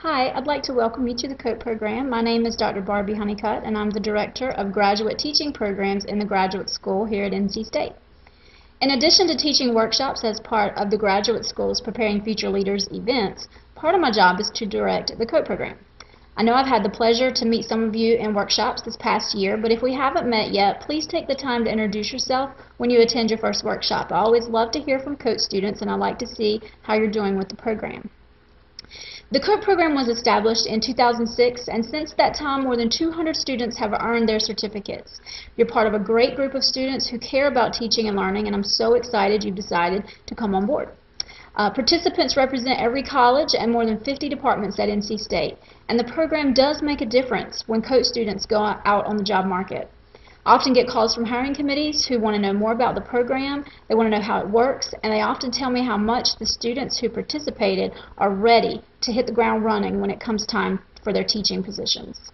Hi, I'd like to welcome you to the CoAT program. My name is Dr. Barbie Honeycutt, and I'm the Director of Graduate Teaching Programs in the Graduate School here at NC State. In addition to teaching workshops as part of the Graduate School's Preparing Future Leaders events, part of my job is to direct the CoAT program. I know I've had the pleasure to meet some of you in workshops this past year, but if we haven't met yet, please take the time to introduce yourself when you attend your first workshop. I always love to hear from CoAT students, and I like to see how you're doing with the program. The CoAT program was established in 2006, and since that time more than 200 students have earned their certificates. You're part of a great group of students who care about teaching and learning, and I'm so excited you've decided to come on board. Participants represent every college and more than 50 departments at NC State, and the program does make a difference when CoAT students go out on the job market. I often get calls from hiring committees who want to know more about the program, they want to know how it works, and they often tell me how much the students who participated are ready to hit the ground running when it comes time for their teaching positions.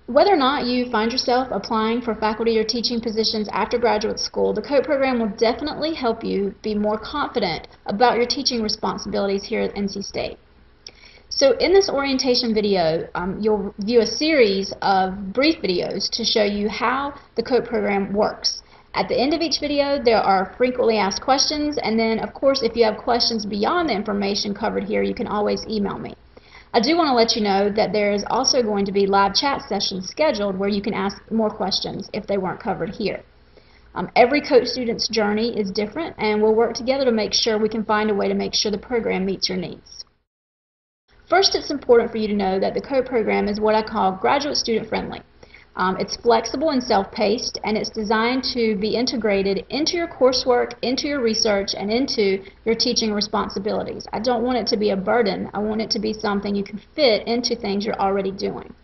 Whether or not you find yourself applying for faculty or teaching positions after graduate school, the CoAT program will definitely help you be more confident about your teaching responsibilities here at NC State. So in this orientation video, you'll view a series of brief videos to show you how the CoAT program works. At the end of each video, there are frequently asked questions, and then, of course, if you have questions beyond the information covered here, you can always email me. I do want to let you know that there is also going to be live chat sessions scheduled where you can ask more questions if they weren't covered here. Every CoAT student's journey is different, and we'll work together to make sure we can find a way to make sure the program meets your needs. First, it's important for you to know that the CoAT program is what I call graduate student friendly. It's flexible and self-paced, and it's designed to be integrated into your coursework, into your research, and into your teaching responsibilities. I don't want it to be a burden. I want it to be something you can fit into things you're already doing.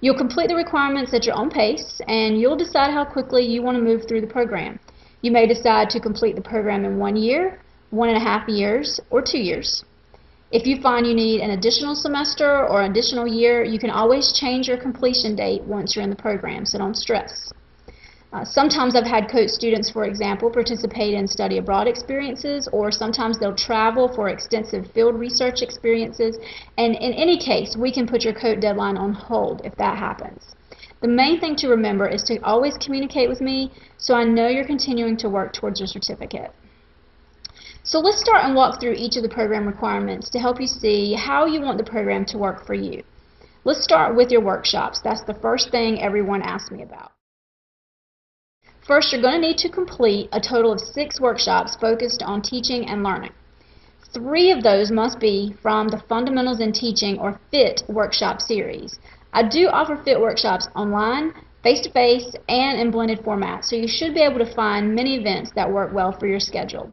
You'll complete the requirements at your own pace, and you'll decide how quickly you want to move through the program. You may decide to complete the program in 1 year, 1.5 years, or 2 years. If you find you need an additional semester or additional year, you can always change your completion date once you're in the program, so don't stress. Sometimes I've had CoAT students, for example, participate in study abroad experiences, or sometimes they'll travel for extensive field research experiences, and in any case, we can put your CoAT deadline on hold if that happens. The main thing to remember is to always communicate with me so I know you're continuing to work towards your certificate. So let's start and walk through each of the program requirements to help you see how you want the program to work for you. Let's start with your workshops. That's the first thing everyone asks me about. First, you're going to need to complete a total of 6 workshops focused on teaching and learning. 3 of those must be from the Fundamentals in Teaching or FIT workshop series. I do offer FIT workshops online, face-to-face, and in blended format, so you should be able to find many events that work well for your schedule.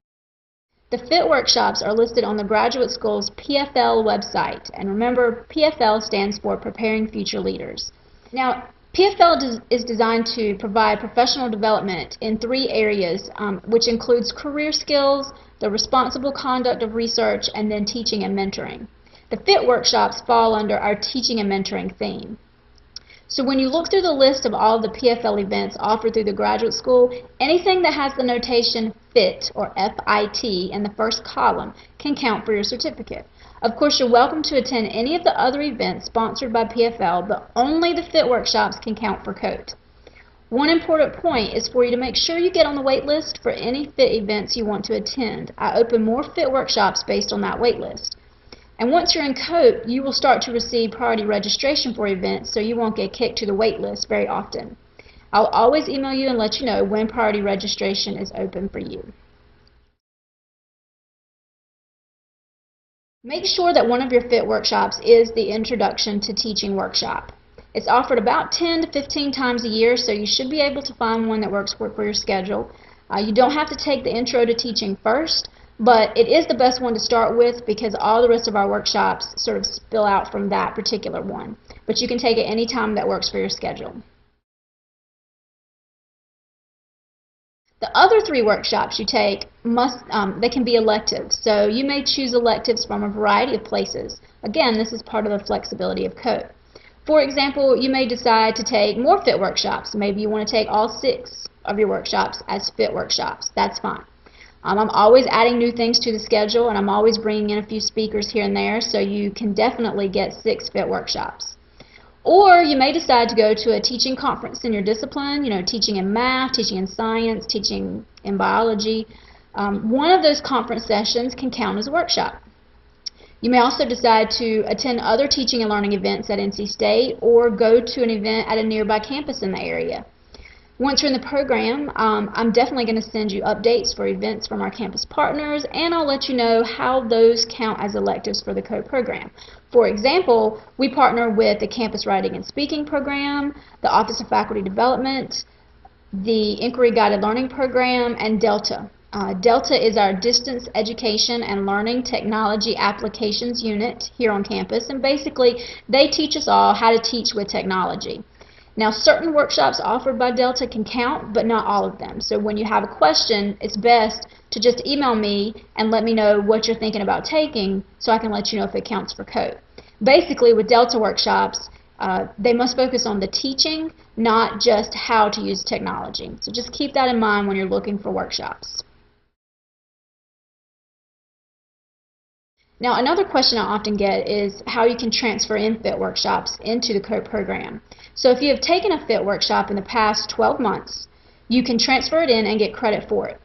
The FIT workshops are listed on the Graduate School's PFL website, and remember, PFL stands for Preparing Future Leaders. Now, PFL is designed to provide professional development in 3 areas, which includes career skills, the responsible conduct of research, and then teaching and mentoring. The FIT workshops fall under our teaching and mentoring theme. So when you look through the list of all the PFL events offered through the graduate school, anything that has the notation FIT or F-I-T in the first column can count for your certificate. Of course, you're welcome to attend any of the other events sponsored by PFL, but only the FIT workshops can count for CoAT. One important point is for you to make sure you get on the wait list for any FIT events you want to attend. I open more FIT workshops based on that wait list. And once you're in CoAT, you will start to receive priority registration for events, so you won't get kicked to the wait list very often. I'll always email you and let you know when priority registration is open for you. Make sure that one of your FIT workshops is the Introduction to Teaching workshop. It's offered about 10 to 15 times a year, so you should be able to find one that works for your schedule. You don't have to take the Intro to Teaching first, but it is the best one to start with because all the rest of our workshops sort of spill out from that particular one. But you can take it any time that works for your schedule. The other 3 workshops you take they can be electives, so you may choose electives from a variety of places. Again, this is part of the flexibility of CoAT. For example, you may decide to take more FIT workshops. Maybe you want to take all 6 of your workshops as FIT workshops. That's fine. I'm always adding new things to the schedule, and I'm always bringing in a few speakers here and there, so you can definitely get 6 FIT workshops. Or you may decide to go to a teaching conference in your discipline, teaching in math, teaching in science, teaching in biology. One of those conference sessions can count as a workshop. You may also decide to attend other teaching and learning events at NC State or go to an event at a nearby campus in the area. Once you're in the program, I'm definitely going to send you updates for events from our campus partners, and I'll let you know how those count as electives for the CoAT program. For example, we partner with the Campus Writing and Speaking program, the Office of Faculty Development, the Inquiry Guided Learning program, and Delta. Delta is our Distance Education and Learning Technology Applications unit here on campus, and basically they teach us all how to teach with technology. Now, certain workshops offered by Delta can count, but not all of them. So when you have a question, it's best to just email me and let me know what you're thinking about taking so I can let you know if it counts for CoAT. Basically, with Delta workshops, they must focus on the teaching, not just how to use technology. So just keep that in mind when you're looking for workshops. Now, another question I often get is how you can transfer in FIT workshops into the CoAT program. So if you have taken a FIT workshop in the past 12 months, you can transfer it in and get credit for it.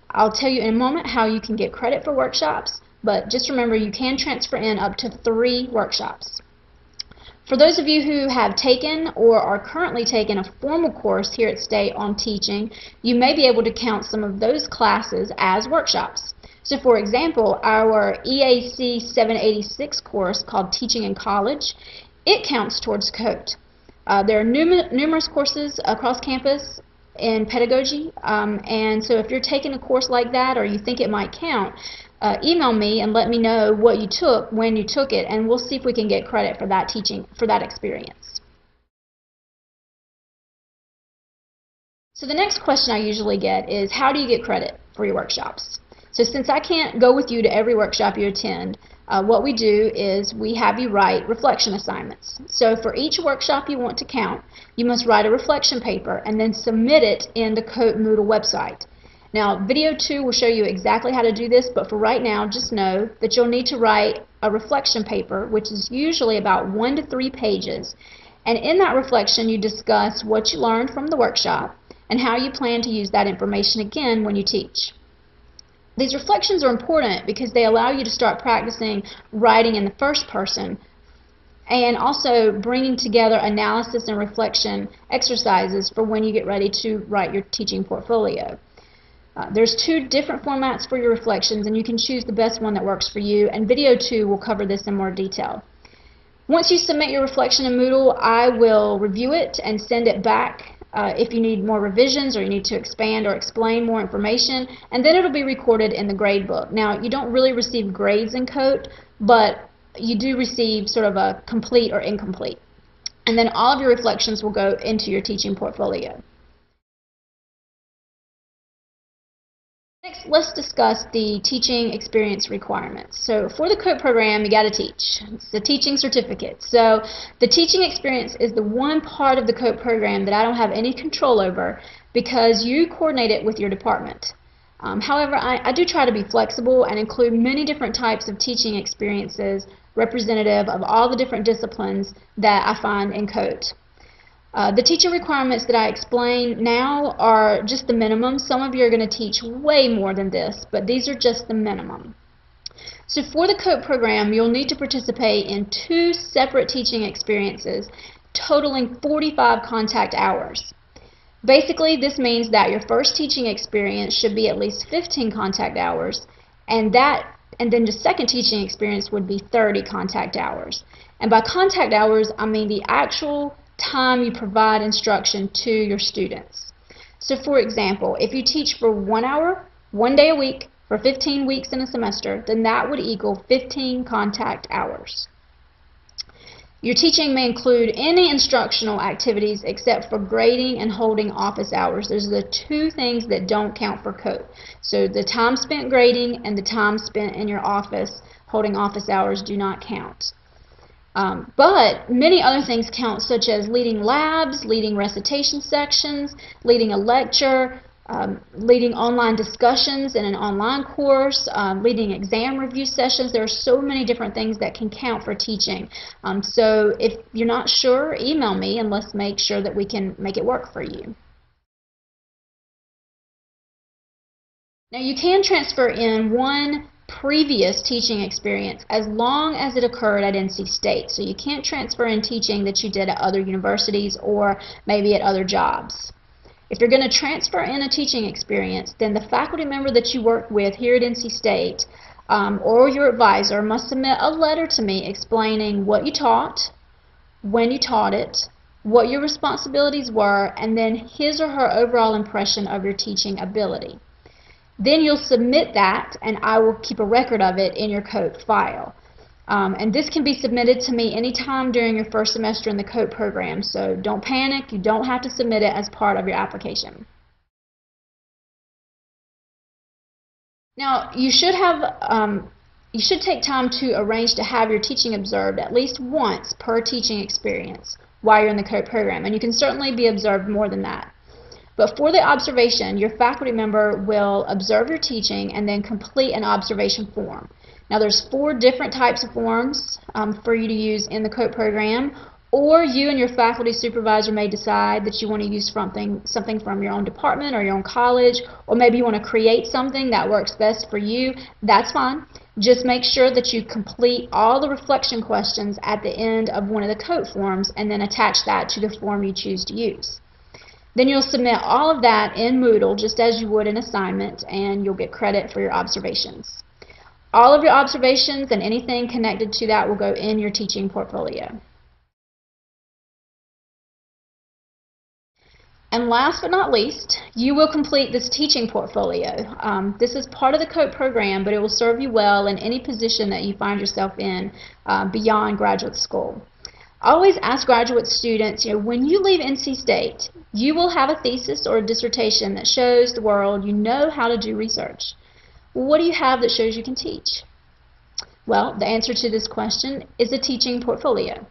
I'll tell you in a moment how you can get credit for workshops, but just remember you can transfer in up to 3 workshops. For those of you who have taken or are currently taking a formal course here at State on teaching, you may be able to count some of those classes as workshops. So for example, our EAC 786 course called Teaching in College, it counts towards CoAT. There are numerous courses across campus in pedagogy, and so if you're taking a course like that or you think it might count, email me and let me know what you took, when you took it, and we'll see if we can get credit for that teaching, for that experience. So the next question I usually get is, how do you get credit for your workshops? So since I can't go with you to every workshop you attend, what we do is we have you write reflection assignments. So for each workshop you want to count, you must write a reflection paper and then submit it in the CoAT Moodle website. Now, video 2 will show you exactly how to do this, but for right now, just know that you'll need to write a reflection paper, which is usually about 1 to 3 pages. And in that reflection, you discuss what you learned from the workshop and how you plan to use that information again when you teach. These reflections are important because they allow you to start practicing writing in the first person and also bringing together analysis and reflection exercises for when you get ready to write your teaching portfolio. There's 2 different formats for your reflections, and you can choose the best one that works for you, and video 2 will cover this in more detail. Once you submit your reflection in Moodle, I will review it and send it back if you need more revisions or you need to expand or explain more information, and then it'll be recorded in the grade book. Now, you don't really receive grades in CoAT, but you do receive sort of a complete or incomplete. And then all of your reflections will go into your teaching portfolio. Next, let's discuss the teaching experience requirements. So for the CoAT program, you got to teach. It's the teaching certificate. So the teaching experience is the one part of the CoAT program that I don't have any control over because you coordinate it with your department. However, I do try to be flexible and include many different types of teaching experiences representative of all the different disciplines that I find in CoAT. The teaching requirements that I explain now are just the minimum. Some of you are going to teach way more than this, but these are just the minimum. So for the CoAT program, you'll need to participate in 2 separate teaching experiences totaling 45 contact hours. Basically, this means that your first teaching experience should be at least 15 contact hours, and then the second teaching experience would be 30 contact hours. And by contact hours, I mean the actual time you provide instruction to your students. So for example, if you teach for 1 hour, 1 day a week, for 15 weeks in a semester, then that would equal 15 contact hours. Your teaching may include any instructional activities except for grading and holding office hours. Those are the 2 things that don't count for CoAT. So the time spent grading and the time spent in your office holding office hours do not count. But many other things count, such as leading labs, leading recitation sections, leading a lecture, leading online discussions in an online course, leading exam review sessions. There are so many different things that can count for teaching. So if you're not sure, email me and let's make sure that we can make it work for you. Now you can transfer in one previous teaching experience as long as it occurred at NC State. So you can't transfer in teaching that you did at other universities or maybe at other jobs. If you're going to transfer in a teaching experience, then the faculty member that you work with here at NC State or your advisor must submit a letter to me explaining what you taught, when you taught it, what your responsibilities were, and then his or her overall impression of your teaching ability. Then you'll submit that, and I will keep a record of it in your CoAT file. And this can be submitted to me anytime during your first semester in the CoAT program, so don't panic. You don't have to submit it as part of your application. Now, you should take time to arrange to have your teaching observed at least once per teaching experience while you're in the CoAT program, and you can certainly be observed more than that. But for the observation, your faculty member will observe your teaching and then complete an observation form. Now there's 4 different types of forms for you to use in the CoAT program, or you and your faculty supervisor may decide that you want to use something from your own department or your own college, or maybe you want to create something that works best for you. That's fine. Just make sure that you complete all the reflection questions at the end of one of the CoAT forms and then attach that to the form you choose to use. Then you'll submit all of that in Moodle just as you would an assignment, and you'll get credit for your observations. All of your observations and anything connected to that will go in your teaching portfolio. And last but not least, you will complete this teaching portfolio. This is part of the CoAT program, but it will serve you well in any position that you find yourself in beyond graduate school. I always ask graduate students, when you leave NC State, you will have a thesis or a dissertation that shows the world you know how to do research. Well, what do you have that shows you can teach? Well, the answer to this question is a teaching portfolio.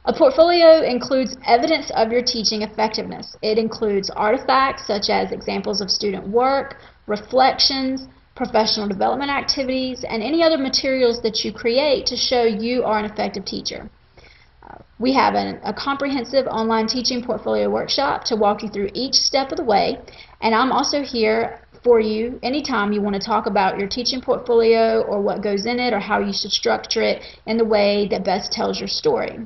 A portfolio includes evidence of your teaching effectiveness. It includes artifacts such as examples of student work, reflections, professional development activities, and any other materials that you create to show you are an effective teacher. We have a comprehensive online teaching portfolio workshop to walk you through each step of the way, and I'm also here for you anytime you want to talk about your teaching portfolio or what goes in it or how you should structure it in the way that best tells your story.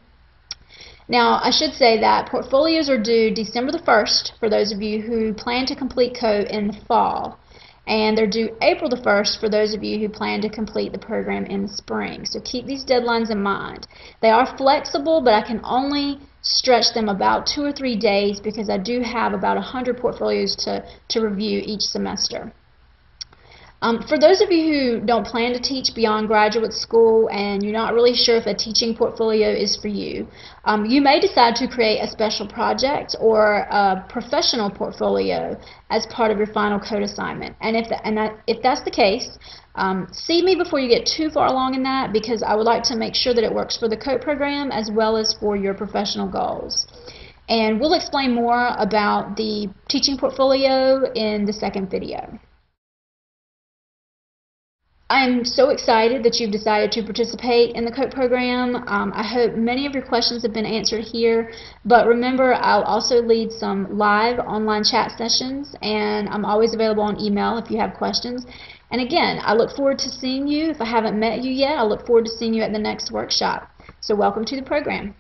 Now, I should say that portfolios are due December the 1st for those of you who plan to complete CoAT in the fall, and they're due April the 1st for those of you who plan to complete the program in the spring. So keep these deadlines in mind. They are flexible, but I can only stretch them about 2 or 3 days because I do have about 100 portfolios to review each semester. For those of you who don't plan to teach beyond graduate school and you're not really sure if a teaching portfolio is for you, you may decide to create a special project or a professional portfolio as part of your final CoAT assignment. And if that's the case, see me before you get too far along in that, because I would like to make sure that it works for the CoAT program as well as for your professional goals. And we'll explain more about the teaching portfolio in the second video. I'm so excited that you've decided to participate in the CoAT program. I hope many of your questions have been answered here, but remember, I'll also lead some live online chat sessions, and I'm always available on email if you have questions. And again, I look forward to seeing you. If I haven't met you yet, I look forward to seeing you at the next workshop. So welcome to the program.